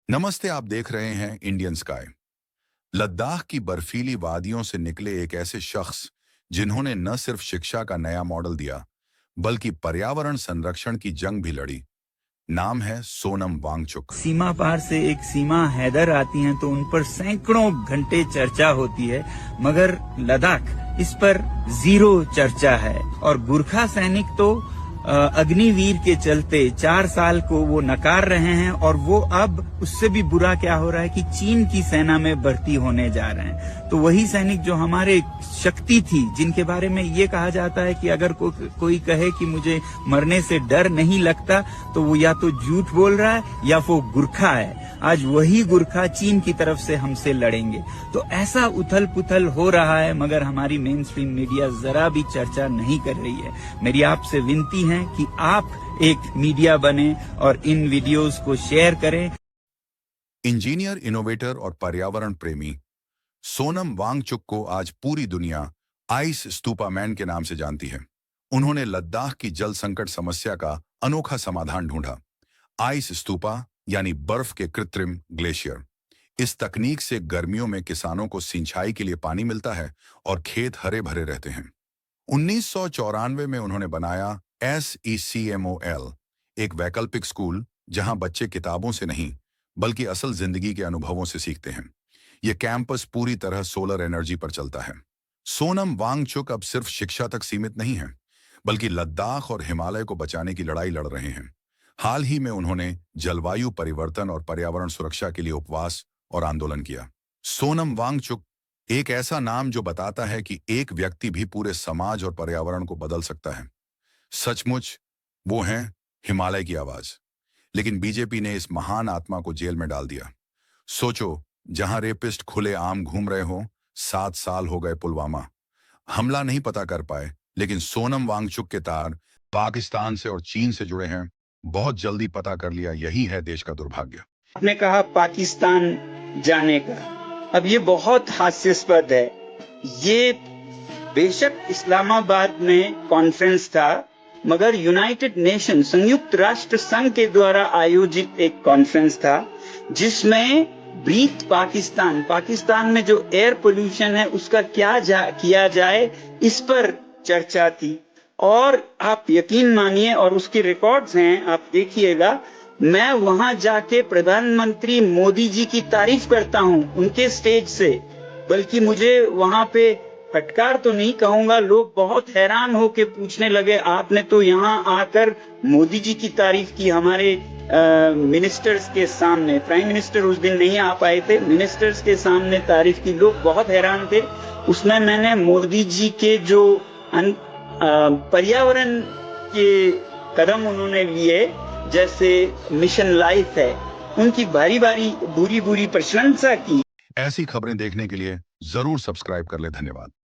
नमस्ते। आप देख रहे हैं इंडियन स्काई। लद्दाख की बर्फीली वादियों से निकले एक ऐसे शख्स जिन्होंने न सिर्फ शिक्षा का नया मॉडल दिया बल्कि पर्यावरण संरक्षण की जंग भी लड़ी। नाम है सोनम वांगचुक। सीमा पार से एक सीमा हैदर आती हैं तो उन पर सैकड़ों घंटे चर्चा होती है, मगर लद्दाख इस पर जीरो चर्चा है। और गुरखा सैनिक तो अग्निवीर के चलते 4 साल को वो नकार रहे हैं, और वो अब उससे भी बुरा क्या हो रहा है कि चीन की सेना में भर्ती होने जा रहे हैं। तो वही सैनिक जो हमारे शक्ति थी, जिनके बारे में ये कहा जाता है कि अगर कोई कहे कि मुझे मरने से डर नहीं लगता तो वो या तो झूठ बोल रहा है या वो गुरखा है। आज वही गुरखा चीन की तरफ से हमसे लड़ेंगे। तो ऐसा उथल पुथल हो रहा है, मगर हमारी मेन स्ट्रीम मीडिया जरा भी चर्चा नहीं कर रही है। मेरी आपसे विनती है कि आप एक मीडिया बने और इन वीडियोस को शेयर करें। इंजीनियर, इनोवेटर और पर्यावरण प्रेमी सोनम वांगचुक को आज पूरी दुनिया आइस स्तूपा मैन के नाम से जानती है। उन्होंने लद्दाख की जल संकट समस्या का अनोखा समाधान ढूंढा। आइस स्तूपा यानी बर्फ के कृत्रिम ग्लेशियर। इस तकनीक से गर्मियों में किसानों को सिंचाई के लिए पानी मिलता है और खेत हरे भरे रहते हैं। 1994 में उन्होंने बनाया SECMOL, एक वैकल्पिक स्कूल जहां बच्चे किताबों से नहीं बल्कि असल जिंदगी के अनुभवों से सीखते हैं। यह कैंपस पूरी तरह सोलर एनर्जी पर चलता है। सोनम वांगचुक अब सिर्फ शिक्षा तक सीमित नहीं है, बल्कि लद्दाख और हिमालय को बचाने की लड़ाई लड़ रहे हैं। हाल ही में उन्होंने जलवायु परिवर्तन और पर्यावरण सुरक्षा के लिए उपवास और आंदोलन किया। सोनम वांगचुक एक ऐसा नाम जो बताता है कि एक व्यक्ति भी पूरे समाज और पर्यावरण को बदल सकता है। सचमुच वो हैं हिमालय की आवाज। लेकिन बीजेपी ने इस महान आत्मा को जेल में डाल दिया। सोचो, जहां रेपिस्ट खुले आम घूम रहे हो। 7 साल हो गए पुलवामा हमला नहीं पता कर पाए, लेकिन सोनम वांगचुक के तार पाकिस्तान से और चीन से जुड़े हैं। बहुत जल्दी पता कर लिया। यही है देश का दुर्भाग्य। आपने कहा पाकिस्तान जाने का, अब ये बहुत हास्यास्पद है। ये बेशक इस्लामाबाद में कॉन्फ्रेंस था, मगर यूनाइटेड नेशन, संयुक्त राष्ट्र संघ के द्वारा आयोजित एक कॉन्फ्रेंस था जिसमें ब्रीथ पाकिस्तान, पाकिस्तान में जो एयर पोल्यूशन है उसका क्या किया जाए, इस पर चर्चा थी। और आप यकीन मानिए, और उसके रिकॉर्ड्स हैं, आप देखिएगा, मैं वहां जाके प्रधानमंत्री मोदी जी की तारीफ करता हूं उनके स्टेज से। बल्कि मुझे वहां पे फटकार तो नहीं कहूंगा, लोग बहुत हैरान होके पूछने लगे, आपने तो यहाँ आकर मोदी जी की तारीफ की हमारे मिनिस्टर्स के सामने। प्राइम मिनिस्टर उस दिन नहीं आ पाए थे, मिनिस्टर्स के सामने तारीफ की। लोग बहुत हैरान थे। उसमें मैंने मोदी जी के जो पर्यावरण के कदम उन्होंने लिए, जैसे मिशन लाइफ है, उनकी बारी बारी बुरी बुरी प्रशंसा की। ऐसी खबरें देखने के लिए जरूर सब्सक्राइब कर ले। धन्यवाद।